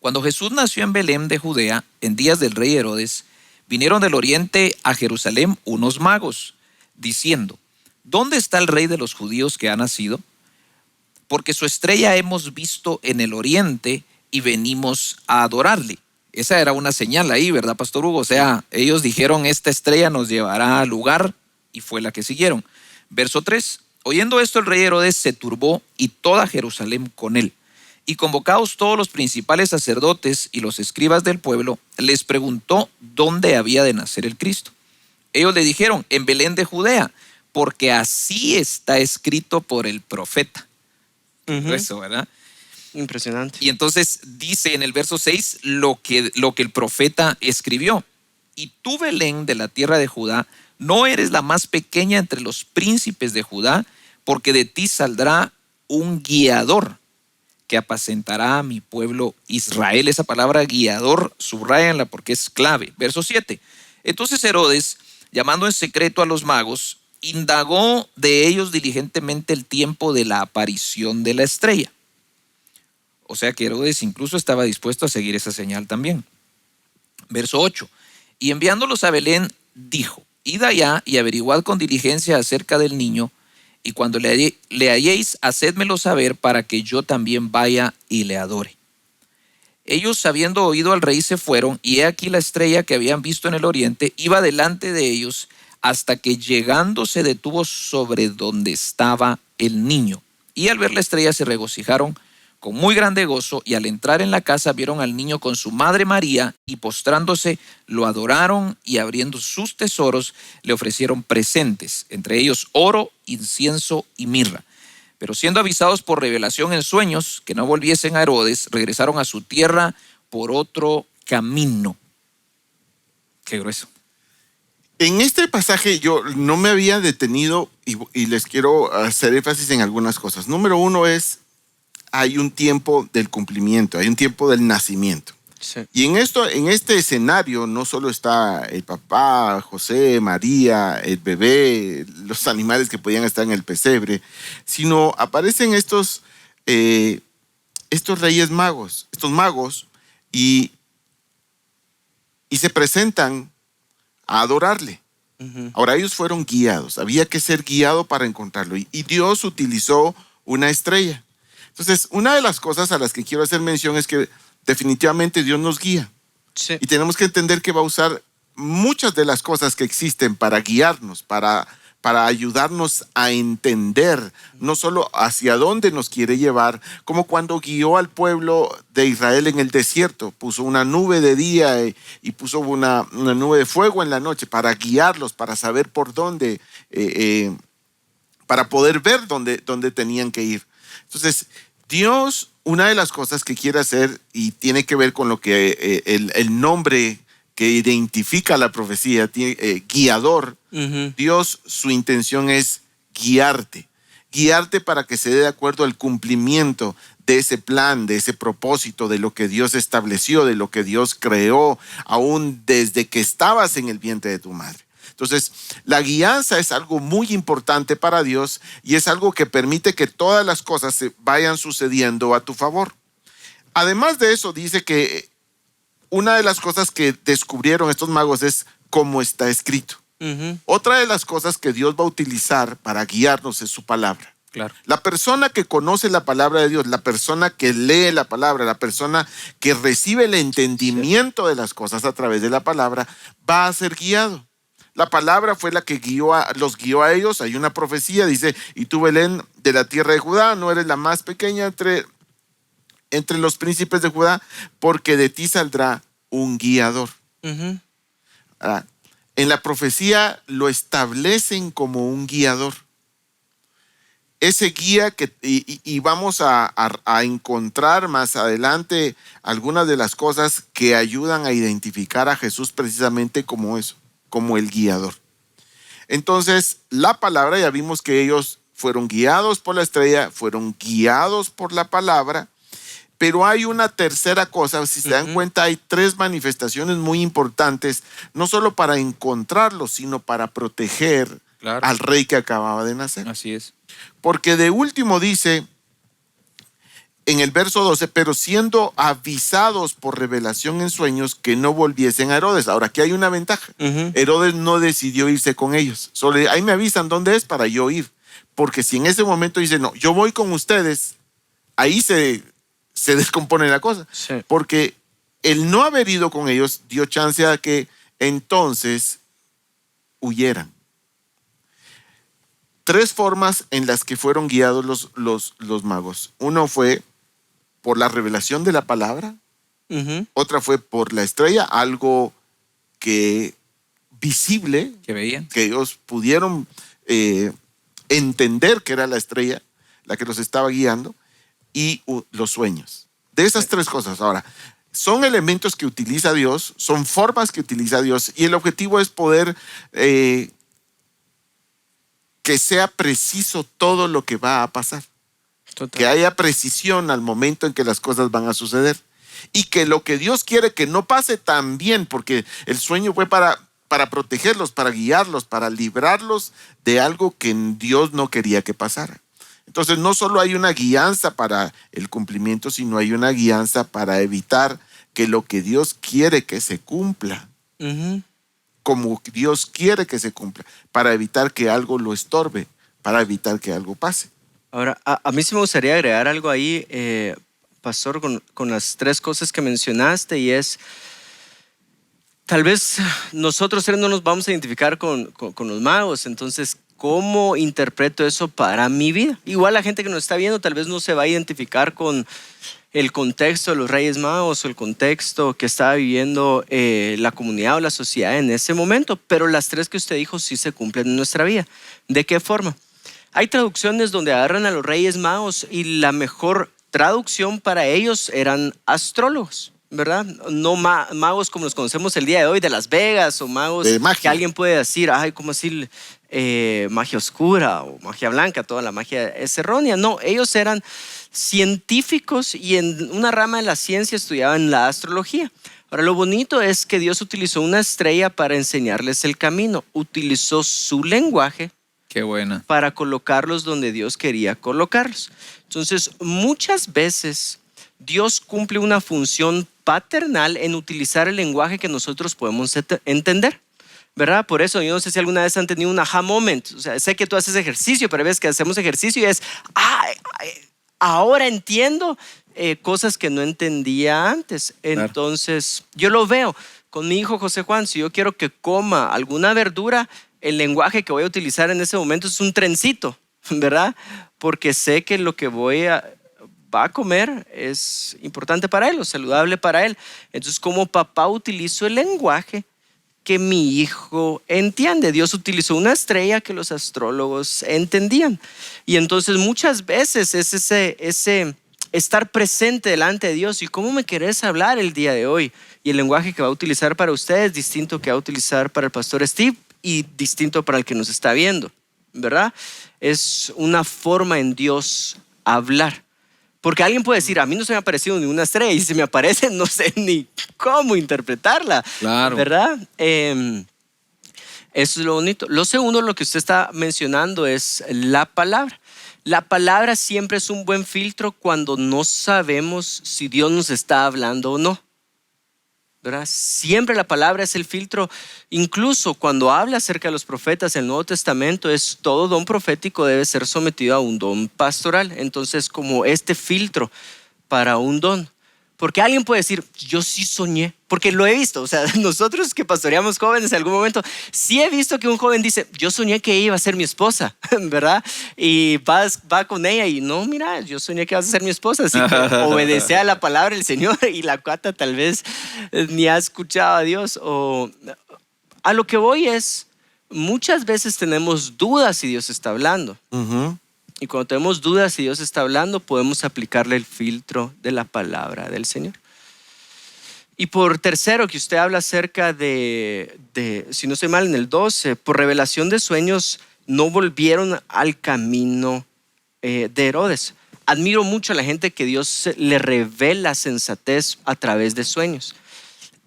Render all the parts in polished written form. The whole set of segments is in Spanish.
Cuando Jesús nació en Belén de Judea, en días del rey Herodes, vinieron del oriente a Jerusalén unos magos, diciendo: ¿Dónde está el rey de los judíos que ha nacido? Porque su estrella hemos visto en el oriente y venimos a adorarle. Esa era una señal ahí, ¿verdad, Pastor Hugo? O sea, ellos dijeron: esta estrella nos llevará al lugar, y fue la que siguieron. Verso 3. Oyendo esto, el rey Herodes se turbó y toda Jerusalén con él. Y convocados todos los principales sacerdotes y los escribas del pueblo, les preguntó dónde había de nacer el Cristo. Ellos le dijeron: en Belén de Judea, porque así está escrito por el profeta. Eso, ¿verdad? Impresionante. Y entonces dice en el verso 6 lo que el profeta escribió. Y tú, Belén, de la tierra de Judá, no eres la más pequeña entre los príncipes de Judá, porque de ti saldrá un guiador que apacentará a mi pueblo Israel. Esa palabra guiador, subráyanla porque es clave. Verso 7. Entonces Herodes, llamando en secreto a los magos, indagó de ellos diligentemente el tiempo de la aparición de la estrella. O sea que Herodes incluso estaba dispuesto a seguir esa señal también. Verso 8. Y enviándolos a Belén, dijo: id allá y averiguad con diligencia acerca del niño, y cuando le halléis, hacédmelo saber para que yo también vaya y le adore. Ellos, habiendo oído al rey, se fueron, y he aquí la estrella que habían visto en el oriente iba delante de ellos, hasta que llegando se detuvo sobre donde estaba el niño. Y al ver la estrella se regocijaron con muy grande gozo, y al entrar en la casa vieron al niño con su madre María, y postrándose lo adoraron, y abriendo sus tesoros le ofrecieron presentes, entre ellos oro, incienso y mirra. Pero siendo avisados por revelación en sueños que no volviesen a Herodes, regresaron a su tierra por otro camino. Qué grueso. En este pasaje yo no me había detenido y les quiero hacer énfasis en algunas cosas. Número uno es: hay un tiempo del cumplimiento, hay un tiempo del nacimiento. Sí. Y en este escenario no solo está el papá, José, María, el bebé, los animales que podían estar en el pesebre, sino aparecen estos reyes magos, estos magos, y se presentan a adorarle. Ahora, ellos fueron guiados, había que ser guiado para encontrarlo, y Dios utilizó una estrella. Entonces, una de las cosas a las que quiero hacer mención es que definitivamente Dios nos guía. Sí. Y tenemos que entender que va a usar muchas de las cosas que existen para guiarnos, para ayudarnos a entender no solo hacia dónde nos quiere llevar, como cuando guió al pueblo de Israel en el desierto. Puso una nube de día y puso una nube de fuego en la noche para guiarlos, para saber por dónde, para poder ver dónde tenían que ir. Entonces, Dios, una de las cosas que quiere hacer, y tiene que ver con lo que el nombre que identifica la profecía, guiador. Dios, su intención es guiarte para que se dé de acuerdo al cumplimiento de ese plan, de ese propósito, de lo que Dios estableció, de lo que Dios creó, aún desde que estabas en el vientre de tu madre. Entonces, la guianza es algo muy importante para Dios, y es algo que permite que todas las cosas se vayan sucediendo a tu favor. Además de eso, dice que una de las cosas que descubrieron estos magos es cómo está escrito. Otra de las cosas que Dios va a utilizar para guiarnos es su palabra. Claro. La persona que conoce la palabra de Dios, la persona que lee la palabra, la persona que recibe el entendimiento de las cosas a través de la palabra, va a ser guiado. La palabra fue la que los guió a ellos. Hay una profecía, dice: y tú, Belén, de la tierra de Judá, no eres la más pequeña entre los príncipes de Judá, porque de ti saldrá un guiador. En la profecía lo establecen como un guiador. Ese guía y vamos a encontrar más adelante algunas de las cosas que ayudan a identificar a Jesús precisamente como eso, como el guiador. Entonces, la palabra, ya vimos que ellos fueron guiados por la estrella, fueron guiados por la palabra, pero hay una tercera cosa. Si se dan cuenta, hay tres manifestaciones muy importantes, no solo para encontrarlos, sino para proteger al rey que acababa de nacer. Así es. Porque de último dice en el verso 12, pero siendo avisados por revelación en sueños que no volviesen a Herodes. Ahora, aquí hay una ventaja. Herodes no decidió irse con ellos. Solo ahí me avisan dónde es para yo ir. Porque si en ese momento dice, no, yo voy con ustedes, ahí se descompone la cosa. Sí. Porque el no haber ido con ellos dio chance a que entonces huyeran. 3 formas en las que fueron guiados los magos. Uno fue por la revelación de la palabra. Otra fue por la estrella, algo que visible, que veían. que ellos pudieron entender que era la estrella la que los estaba guiando, y los sueños. De esas 3 cosas. Ahora, son elementos que utiliza Dios, son formas que utiliza Dios, y el objetivo es poder que sea preciso todo lo que va a pasar. Total. Que haya precisión al momento en que las cosas van a suceder. Y que lo que Dios quiere que no pase también, porque el sueño fue para protegerlos, para guiarlos, para librarlos de algo que Dios no quería que pasara. Entonces no solo hay una guianza para el cumplimiento, sino hay una guianza para evitar que lo que Dios quiere que se cumpla, como Dios quiere que se cumpla, para evitar que algo lo estorbe, para evitar que algo pase. Ahora, a mí sí me gustaría agregar algo ahí, pastor, con las 3 cosas que mencionaste, y es, tal vez nosotros no nos vamos a identificar con los magos. Entonces, ¿cómo interpreto eso para mi vida? Igual la gente que nos está viendo tal vez no se va a identificar con el contexto de los Reyes Magos o el contexto que estaba viviendo la comunidad o la sociedad en ese momento, pero las 3 que usted dijo sí se cumplen en nuestra vida. ¿De qué forma? Hay traducciones donde agarran a los Reyes Magos y la mejor traducción para ellos eran astrólogos, ¿verdad? No magos como los conocemos el día de hoy de Las Vegas, o magos de magia, que alguien puede decir, ay, ¿cómo así magia oscura o magia blanca? Toda la magia es errónea. No, ellos eran científicos y en una rama de la ciencia estudiaban la astrología. Ahora, lo bonito es que Dios utilizó una estrella para enseñarles el camino. Utilizó su lenguaje. Qué buena. Para colocarlos donde Dios quería colocarlos. Entonces, muchas veces Dios cumple una función paternal en utilizar el lenguaje que nosotros podemos entender, ¿verdad? Por eso, yo no sé si alguna vez han tenido un aha moment. O sea, sé que tú haces ejercicio, pero ves que hacemos ejercicio y es, ahora entiendo cosas que no entendía antes. Entonces, yo lo veo con mi hijo José Juan. Si yo quiero que coma alguna verdura, el lenguaje que voy a utilizar en ese momento es un trencito, ¿verdad? Porque sé que lo que va a comer es importante para él o saludable para él. Entonces, como papá, utilizo el lenguaje que mi hijo entiende. Dios utilizó una estrella que los astrólogos entendían. Y entonces muchas veces es ese estar presente delante de Dios. ¿Y cómo me querés hablar el día de hoy? Y el lenguaje que va a utilizar para usted es distinto que va a utilizar para el pastor Steve y distinto para el que nos está viendo, ¿verdad? Es una forma en Dios hablar. Porque alguien puede decir, a mí no se me ha aparecido ni una estrella, y si me aparece no sé ni cómo interpretarla, claro, ¿verdad? Eso es lo bonito. Lo segundo, lo que usted está mencionando, es la palabra. La palabra siempre es un buen filtro cuando no sabemos si Dios nos está hablando o no, ¿verdad? Siempre la palabra es el filtro. Incluso cuando habla acerca de los profetas en el Nuevo Testamento, es todo don profético debe ser sometido a un don pastoral. Entonces, como este filtro para un don. Porque alguien puede decir, yo sí soñé, porque lo he visto. O sea, nosotros que pastoreamos jóvenes en algún momento, sí he visto que un joven dice, yo soñé que ella iba a ser mi esposa, ¿verdad? Y va con ella y no, mira, yo soñé que vas a ser mi esposa. Así que obedece a la palabra del Señor, y la cuata tal vez ni ha escuchado a Dios. O a lo que voy es, muchas veces tenemos dudas si Dios está hablando. Y cuando tenemos dudas si Dios está hablando, podemos aplicarle el filtro de la palabra del Señor. Y por tercero, que usted habla acerca de si no estoy mal, en el 12, por revelación de sueños no volvieron al camino de Herodes. Admiro mucho a la gente que Dios le revela sensatez a través de sueños.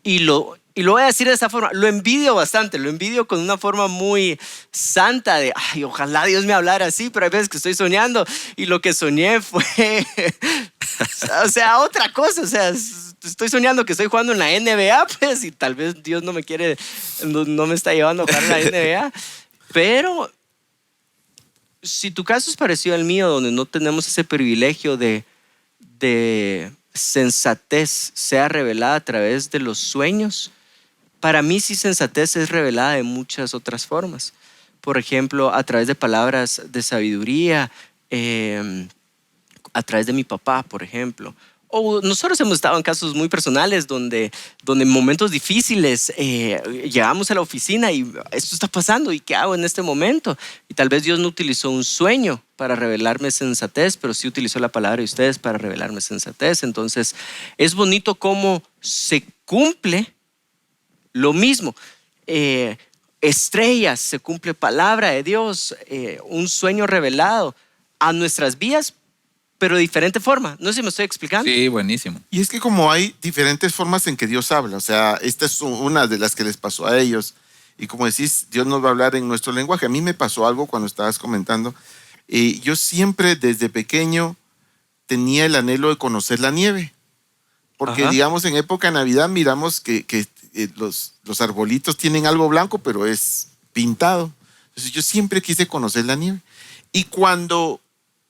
Y lo Y lo voy a decir de esta forma, lo envidio bastante, lo envidio con una forma muy santa de, ay, ojalá Dios me hablara así, pero hay veces que estoy soñando y lo que soñé fue, o sea, otra cosa, o sea, estoy soñando que estoy jugando en la NBA, pues, y tal vez Dios no me quiere, no me está llevando a jugar en la NBA, pero si tu caso es parecido al mío, donde no tenemos ese privilegio de sensatez sea revelada a través de los sueños, para mí sí sensatez es revelada de muchas otras formas. Por ejemplo, a través de palabras de sabiduría, a través de mi papá, por ejemplo. O nosotros hemos estado en casos muy personales donde en momentos difíciles llegamos a la oficina y esto está pasando y ¿qué hago en este momento? Y tal vez Dios no utilizó un sueño para revelarme sensatez, pero sí utilizó la palabra de ustedes para revelarme sensatez. Entonces es bonito cómo se cumple lo mismo. Estrellas, se cumple palabra de Dios, un sueño revelado a nuestras vidas, pero de diferente forma. No sé si me estoy explicando. Sí, buenísimo. Y es que como hay diferentes formas en que Dios habla, o sea, esta es una de las que les pasó a ellos. Y como decís, Dios nos va a hablar en nuestro lenguaje. A mí me pasó algo cuando estabas comentando. Yo siempre desde pequeño tenía el anhelo de conocer la nieve. Porque Ajá. digamos en época de Navidad miramos que los arbolitos tienen algo blanco, pero es pintado. Entonces yo siempre quise conocer la nieve. Y cuando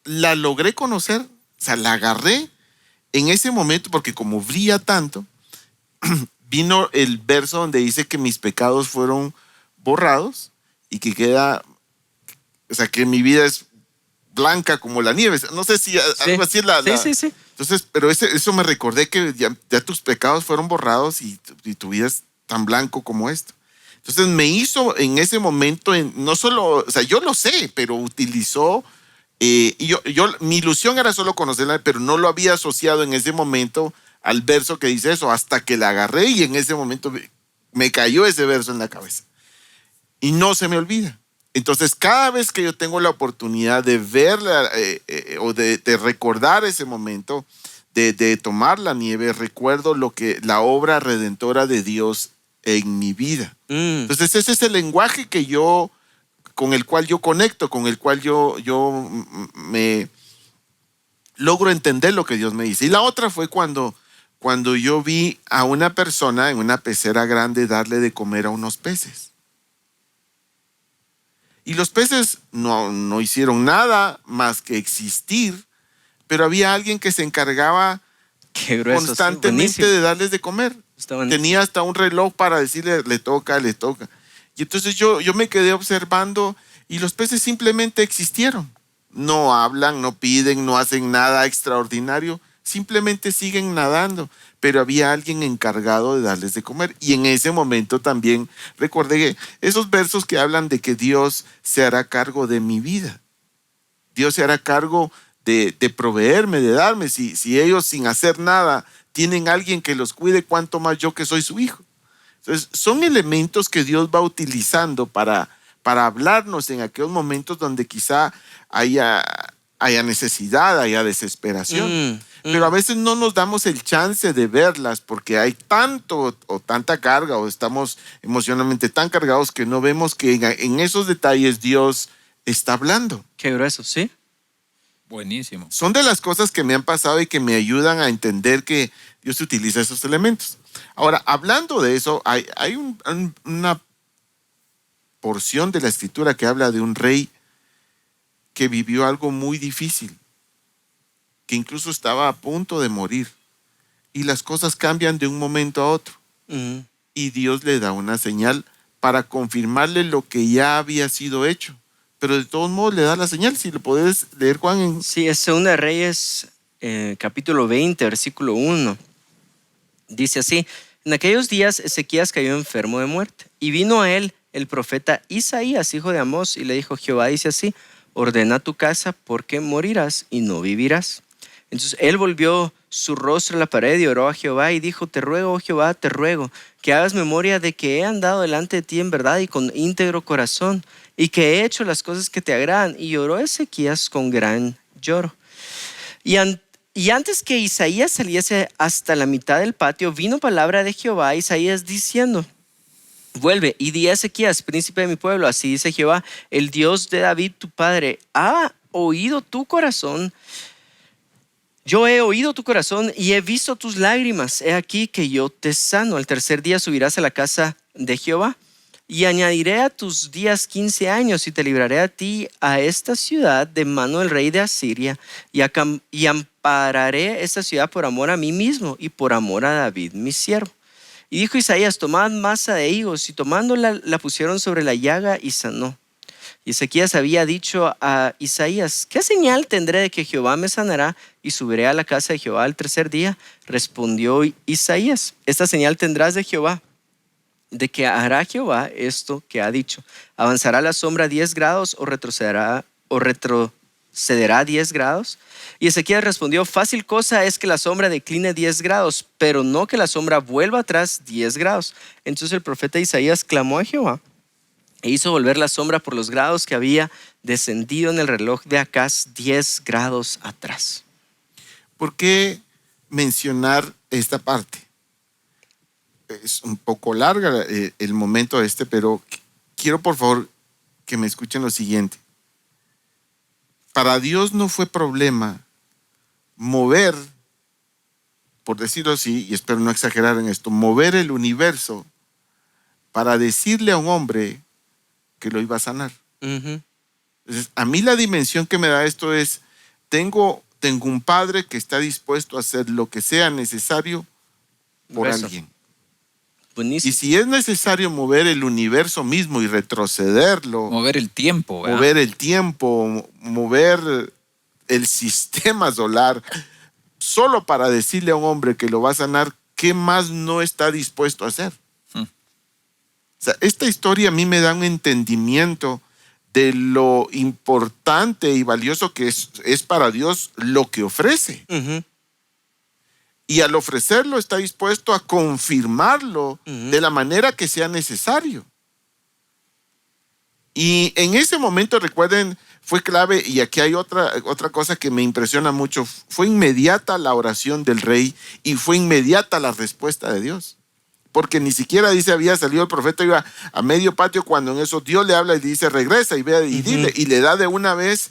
la logré conocer, o sea, la agarré en ese momento, porque como brilla tanto, vino el verso donde dice que mis pecados fueron borrados y que queda, o sea, que mi vida es blanca como la nieve. No sé si algo así es Sí. Entonces, pero eso me recordé que ya tus pecados fueron borrados y tu vida es tan blanco como esto. Entonces me hizo en ese momento, no solo, o sea, yo lo sé, pero utilizó, y mi ilusión era solo conocerla, pero no lo había asociado en ese momento al verso que dice eso, hasta que la agarré y en ese momento me cayó ese verso en la cabeza. Y no se me olvida. Entonces, cada vez que yo tengo la oportunidad de verla o de recordar ese momento, de tomar la nieve, recuerdo la obra redentora de Dios en mi vida. Entonces, ese es el lenguaje con el cual yo conecto, con el cual yo me logro entender lo que Dios me dice. Y la otra fue cuando yo vi a una persona en una pecera grande darle de comer a unos peces. Y los peces no hicieron nada más que existir, pero había alguien que se encargaba Qué grueso, constantemente sí, de darles de comer. Tenía hasta un reloj para decirle, le toca. Y entonces yo me quedé observando y los peces simplemente existieron. No hablan, no piden, no hacen nada extraordinario, simplemente siguen nadando. Pero había alguien encargado de darles de comer. Y en ese momento también recordé esos versos que hablan de que Dios se hará cargo de mi vida. Dios se hará cargo de proveerme, de darme. Si ellos sin hacer nada tienen alguien que los cuide, cuánto más yo que soy su hijo. Entonces, son elementos que Dios va utilizando para hablarnos en aquellos momentos donde quizá haya necesidad, haya desesperación. Pero a veces no nos damos el chance de verlas porque hay tanto o tanta carga o estamos emocionalmente tan cargados que no vemos que en esos detalles Dios está hablando. Qué grueso, ¿sí? Buenísimo. Son de las cosas que me han pasado y que me ayudan a entender que Dios utiliza esos elementos. Ahora, hablando de eso, hay una porción de la escritura que habla de un rey que vivió algo muy difícil, que incluso estaba a punto de morir. Y las cosas cambian de un momento a otro. Y Dios le da una señal para confirmarle lo que ya había sido hecho. Pero de todos modos le da la señal. Si lo podés leer, Juan. Sí, es 2 Reyes, capítulo 20, versículo 1. Dice así: en aquellos días Ezequías cayó enfermo de muerte. Y vino a él el profeta Isaías, hijo de Amós, y le dijo: Jehová dice así, ordena tu casa porque morirás y no vivirás. Entonces él volvió su rostro a la pared y oró a Jehová y dijo: te ruego, oh Jehová, te ruego que hagas memoria de que he andado delante de ti en verdad y con íntegro corazón, y que he hecho las cosas que te agradan. Y lloró Ezequías con gran lloro. Y Y antes que Isaías saliese hasta la mitad del patio, vino palabra de Jehová a Isaías diciendo: vuelve y di a Ezequías, príncipe de mi pueblo, así dice Jehová, el Dios de David tu padre, ha oído tu corazón. Yo he oído tu corazón y he visto tus lágrimas. He aquí que yo te sano. Al tercer día subirás a la casa de Jehová y añadiré a tus días 15 años y te libraré a ti a esta ciudad de mano del rey de Asiria y ampararé esta ciudad por amor a mí mismo y por amor a David mi siervo. Y dijo Isaías: tomad masa de higos, y tomándola la pusieron sobre la llaga y sanó. Y Ezequías había dicho a Isaías: ¿qué señal tendré de que Jehová me sanará y subiré a la casa de Jehová al tercer día? Respondió Isaías: esta señal tendrás de Jehová, de que hará Jehová esto que ha dicho. ¿Avanzará la sombra 10 grados o retrocederá 10 grados? Y Ezequías respondió: fácil cosa es que la sombra decline 10 grados, pero no que la sombra vuelva atrás 10 grados. Entonces el profeta Isaías clamó a Jehová e hizo volver la sombra por los grados que había descendido en el reloj de Acaz 10 grados atrás. ¿Por qué mencionar esta parte? Es un poco larga el momento pero quiero por favor que me escuchen lo siguiente. Para Dios no fue problema mover, por decirlo así, y espero no exagerar en esto, mover el universo para decirle a un hombre que lo iba a sanar. Entonces, a mí la dimensión que me da esto es, tengo un padre que está dispuesto a hacer lo que sea necesario por alguien. Buenísimo. Y si es necesario mover el universo mismo y retrocederlo, Mover el tiempo, ¿verdad? mover el sistema solar, solo para decirle a un hombre que lo va a sanar, ¿qué más no está dispuesto a hacer? O sea, esta historia a mí me da un entendimiento de lo importante y valioso que es para Dios lo que ofrece. Y al ofrecerlo está dispuesto a confirmarlo de la manera que sea necesario. Y en ese momento, recuerden, fue clave, y aquí hay otra cosa que me impresiona mucho. Fue inmediata la oración del rey y fue inmediata la respuesta de Dios. Porque ni siquiera dice había salido el profeta, iba a medio patio, cuando en eso Dios le habla y dice regresa y ve y dile, y le da de una vez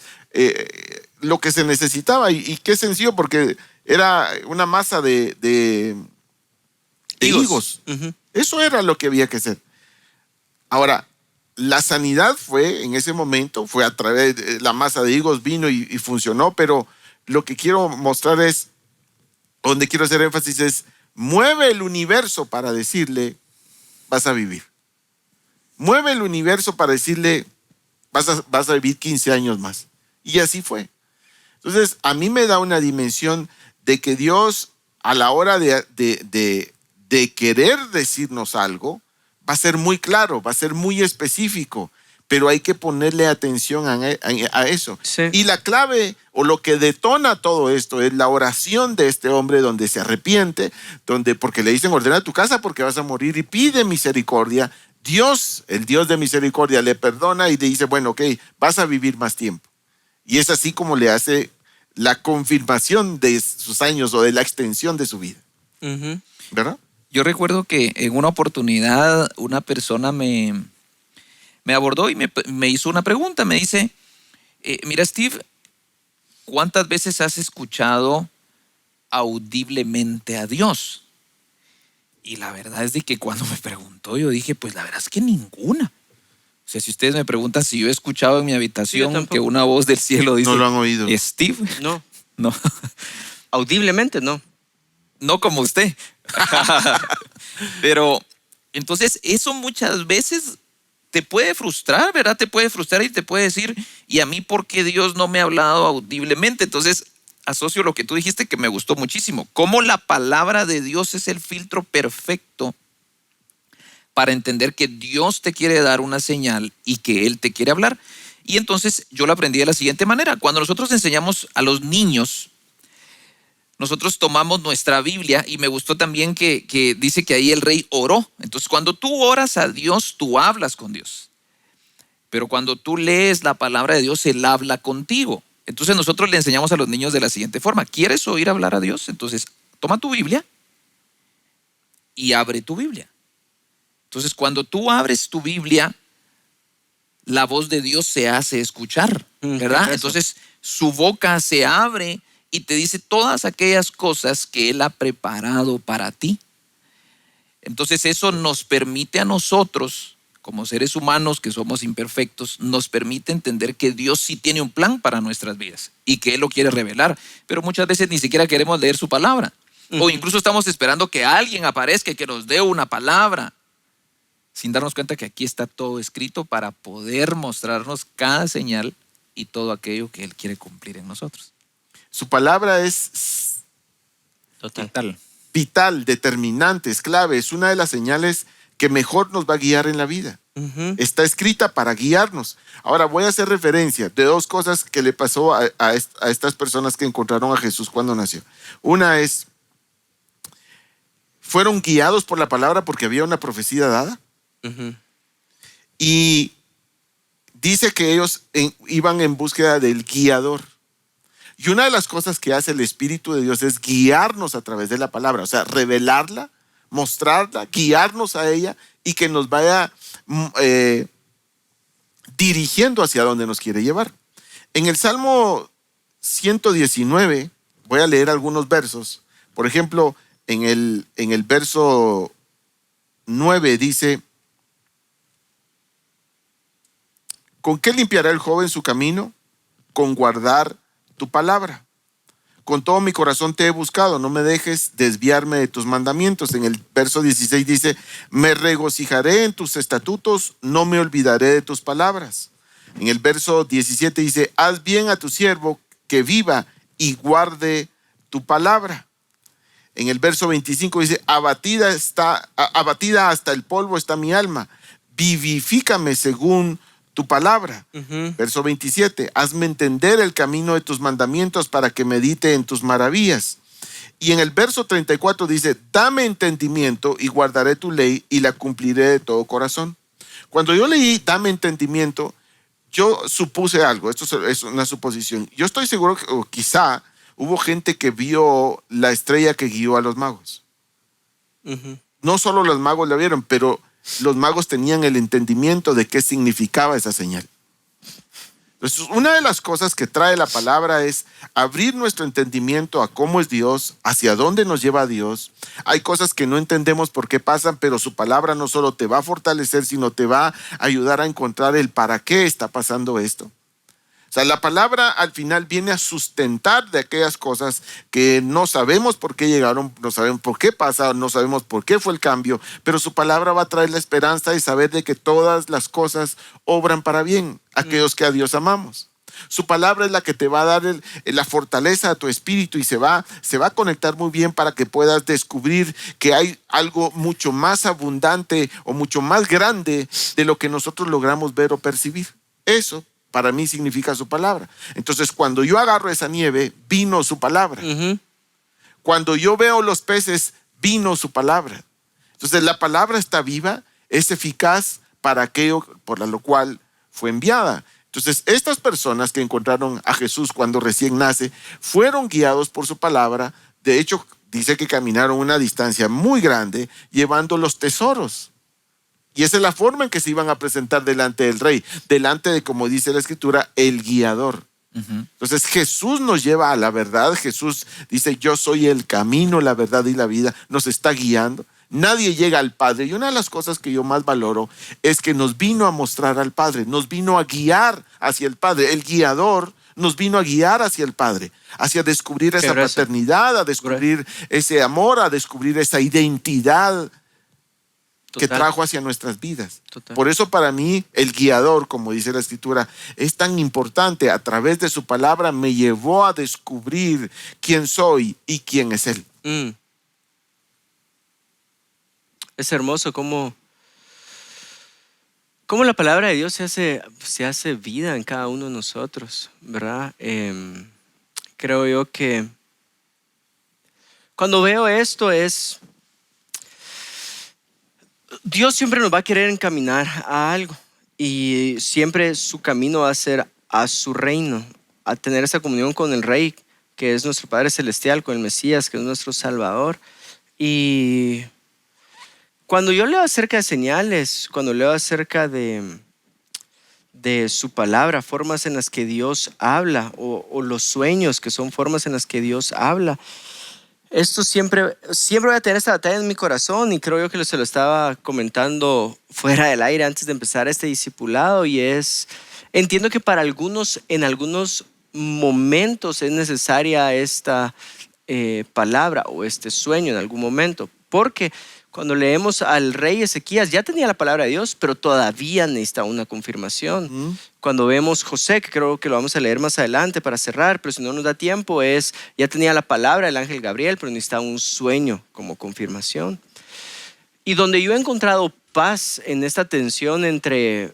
lo que se necesitaba. Y qué sencillo, porque era una masa de higos. Eso era lo que había que hacer. Ahora, la sanidad fue en ese momento, fue a través de la masa de higos, vino y funcionó, pero lo que quiero mostrar es, donde quiero hacer énfasis es, mueve el universo para decirle, vas a vivir. Mueve el universo para decirle, vas a vivir 15 años más. Y así fue. Entonces, a mí me da una dimensión de que Dios, a la hora de querer decirnos algo, va a ser muy claro, va a ser muy específico, pero hay que ponerle atención a eso. Sí. Y la clave o lo que detona todo esto es la oración de este hombre, donde se arrepiente, porque le dicen ordena tu casa porque vas a morir, y pide misericordia. Dios, el Dios de misericordia, le perdona y le dice, bueno, ok, vas a vivir más tiempo. Y es así como le hace la confirmación de sus años o de la extensión de su vida. ¿Verdad? Yo recuerdo que en una oportunidad una persona me abordó y me hizo una pregunta. Me dice, mira, Steve, ¿cuántas veces has escuchado audiblemente a Dios? Y la verdad es de que cuando me preguntó, yo dije, pues la verdad es que ninguna. O sea, si ustedes me preguntan si yo he escuchado en mi habitación que una voz del cielo dice, no lo han oído. Steve. No. No. Audiblemente, no. No como usted. Pero entonces eso muchas veces te puede frustrar, ¿verdad? Te puede frustrar y te puede decir, ¿y a mí por qué Dios no me ha hablado audiblemente? Entonces asocio lo que tú dijiste que me gustó muchísimo. Cómo la palabra de Dios es el filtro perfecto para entender que Dios te quiere dar una señal y que Él te quiere hablar. Y entonces yo lo aprendí de la siguiente manera. Cuando nosotros enseñamos a los niños, nosotros tomamos nuestra Biblia, y me gustó también que dice que ahí el rey oró. Entonces, cuando tú oras a Dios, tú hablas con Dios. Pero cuando tú lees la palabra de Dios, Él habla contigo. Entonces nosotros le enseñamos a los niños de la siguiente forma. ¿Quieres oír hablar a Dios? Entonces toma tu Biblia y abre tu Biblia. Entonces cuando tú abres tu Biblia, la voz de Dios se hace escuchar, ¿verdad? Entonces su boca se abre y te dice todas aquellas cosas que Él ha preparado para ti. Entonces eso nos permite a nosotros, como seres humanos que somos imperfectos, nos permite entender que Dios sí tiene un plan para nuestras vidas y que Él lo quiere revelar. Pero muchas veces ni siquiera queremos leer su palabra. O incluso estamos esperando que alguien aparezca y que nos dé una palabra, sin darnos cuenta que aquí está todo escrito para poder mostrarnos cada señal y todo aquello que Él quiere cumplir en nosotros. Su palabra es Total. vital, determinante, es clave. Es una de las señales que mejor nos va a guiar en la vida. Está escrita para guiarnos. Ahora voy a hacer referencia de dos cosas que le pasó a estas personas que encontraron a Jesús cuando nació. Una es, fueron guiados por la palabra porque había una profecía dada. Y dice que ellos iban en búsqueda del guiador. Y una de las cosas que hace el Espíritu de Dios es guiarnos a través de la palabra, o sea, revelarla, mostrarla, guiarnos a ella y que nos vaya dirigiendo hacia donde nos quiere llevar. En el Salmo 119, voy a leer algunos versos. Por ejemplo, en el verso 9 dice: ¿con qué limpiará el joven su camino? Con guardar tu palabra. Con todo mi corazón te he buscado, no me dejes desviarme de tus mandamientos. En el verso 16 dice: me regocijaré en tus estatutos, no me olvidaré de tus palabras. En el verso 17 dice: haz bien a tu siervo que viva y guarde tu palabra. En el verso 25 dice: abatida hasta el polvo está mi alma, vivifícame según tu palabra. Verso 27, hazme entender el camino de tus mandamientos para que medite en tus maravillas. Y en el verso 34 dice: dame entendimiento y guardaré tu ley y la cumpliré de todo corazón. Cuando yo leí dame entendimiento, yo supuse algo. Esto es una suposición. Yo estoy seguro que o quizá hubo gente que vio la estrella que guió a los magos. No solo los magos la vieron, pero los magos tenían el entendimiento de qué significaba esa señal. Entonces, una de las cosas que trae la palabra es abrir nuestro entendimiento a cómo es Dios, hacia dónde nos lleva Dios. Hay cosas que no entendemos por qué pasan, pero su palabra no solo te va a fortalecer, sino te va a ayudar a encontrar el para qué está pasando esto. O sea, la palabra al final viene a sustentar de aquellas cosas que no sabemos por qué llegaron, no sabemos por qué pasa, no sabemos por qué fue el cambio, pero su palabra va a traer la esperanza y saber de que todas las cosas obran para bien, aquellos que a Dios amamos. Su palabra es la que te va a dar la fortaleza a tu espíritu y se va a conectar muy bien para que puedas descubrir que hay algo mucho más abundante o mucho más grande de lo que nosotros logramos ver o percibir. Eso para mí significa su palabra. Entonces, cuando yo agarro esa nieve, vino su palabra. Cuando yo veo los peces, vino su palabra. Entonces, la palabra está viva, es eficaz para aquello por lo cual fue enviada. Entonces, estas personas que encontraron a Jesús cuando recién nace, fueron guiados por su palabra. De hecho, dice que caminaron una distancia muy grande, llevando los tesoros. Y esa es la forma en que se iban a presentar delante del rey, delante de, como dice la escritura, el guiador. Entonces Jesús nos lleva a la verdad. Jesús dice: yo soy el camino, la verdad y la vida. Nos está guiando. Nadie llega al Padre. Y una de las cosas que yo más valoro es que nos vino a mostrar al Padre, nos vino a guiar hacia el Padre. El guiador nos vino a guiar hacia el Padre, hacia descubrir esa paternidad, a descubrir ese amor, a descubrir esa identidad que trajo hacia nuestras vidas. Por eso para mí el guiador, como dice la escritura, es tan importante. A través de su palabra me llevó a descubrir quién soy y quién es Él. Es hermoso cómo la palabra de Dios se hace vida en cada uno de nosotros, ¿verdad? Creo yo que cuando veo esto es: Dios siempre nos va a querer encaminar a algo y siempre su camino va a ser a su reino, a tener esa comunión con el Rey, que es nuestro Padre Celestial, con el Mesías, que es nuestro Salvador. Y cuando yo leo acerca de señales, cuando leo acerca de su palabra, formas en las que Dios habla, o los sueños, que son formas en las que Dios habla, esto siempre voy a tener esta batalla en mi corazón, y creo yo que se lo estaba comentando fuera del aire antes de empezar este discipulado, y entiendo que para algunos, en algunos momentos es necesaria esta palabra o este sueño en algún momento, porque cuando leemos al rey Ezequías ya tenía la palabra de Dios, pero todavía necesita una confirmación. Cuando vemos José, que creo que lo vamos a leer más adelante para cerrar, pero si no nos da tiempo, ya tenía la palabra del ángel Gabriel, pero necesita un sueño como confirmación. Y donde yo he encontrado paz en esta tensión entre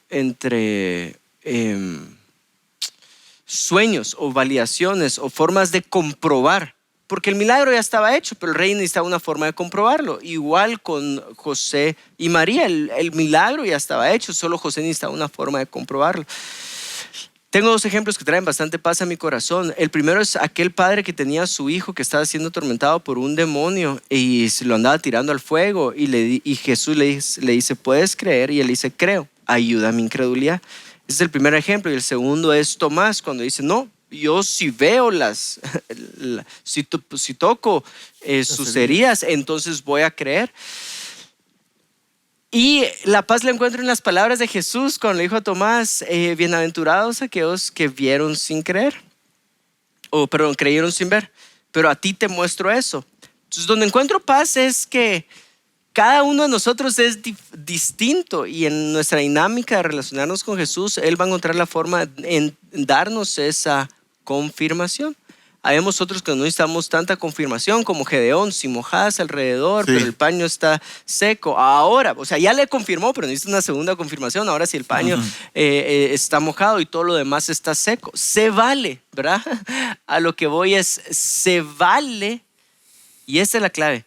sueños o validaciones o formas de comprobar, porque el milagro ya estaba hecho, pero el rey necesitaba una forma de comprobarlo. Igual con José y María, el milagro ya estaba hecho, solo José necesitaba una forma de comprobarlo. Tengo dos ejemplos que traen bastante paz a mi corazón. El primero es aquel padre que tenía a su hijo que estaba siendo atormentado por un demonio y se lo andaba tirando al fuego, y Jesús le dice, ¿puedes creer? Y él dice, creo, ayuda a mi incredulidad. Ese es el primer ejemplo. Y el segundo es Tomás, cuando dice, no, yo si veo si toco sus heridas, entonces voy a creer. Y la paz la encuentro en las palabras de Jesús cuando le dijo a Tomás, bienaventurados aquellos que vieron sin creer, creyeron sin ver, pero a ti te muestro eso. Entonces, donde encuentro paz es que cada uno de nosotros es distinto, y en nuestra dinámica de relacionarnos con Jesús, Él va a encontrar la forma en darnos esa confirmación. Habemos otros que no necesitamos tanta confirmación, como Gedeón, sin mojadas alrededor, sí, pero el paño está seco. Ahora, o sea, ya le confirmó, pero necesita una segunda confirmación. Ahora, si el paño está mojado y todo lo demás está seco, se vale, ¿verdad? A lo que voy se vale, y esta es la clave,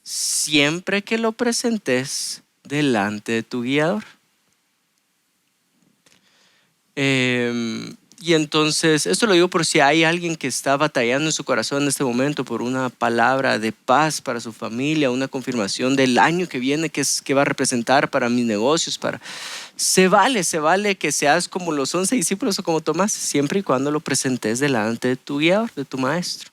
siempre que lo presentes delante de tu guiador. Y entonces, esto lo digo por si hay alguien que está batallando en su corazón en este momento por una palabra de paz para su familia, una confirmación del año que viene, que va a representar para mis negocios. Se vale que seas como los 11 discípulos o como Tomás, siempre y cuando lo presentes delante de tu guiador, de tu maestro.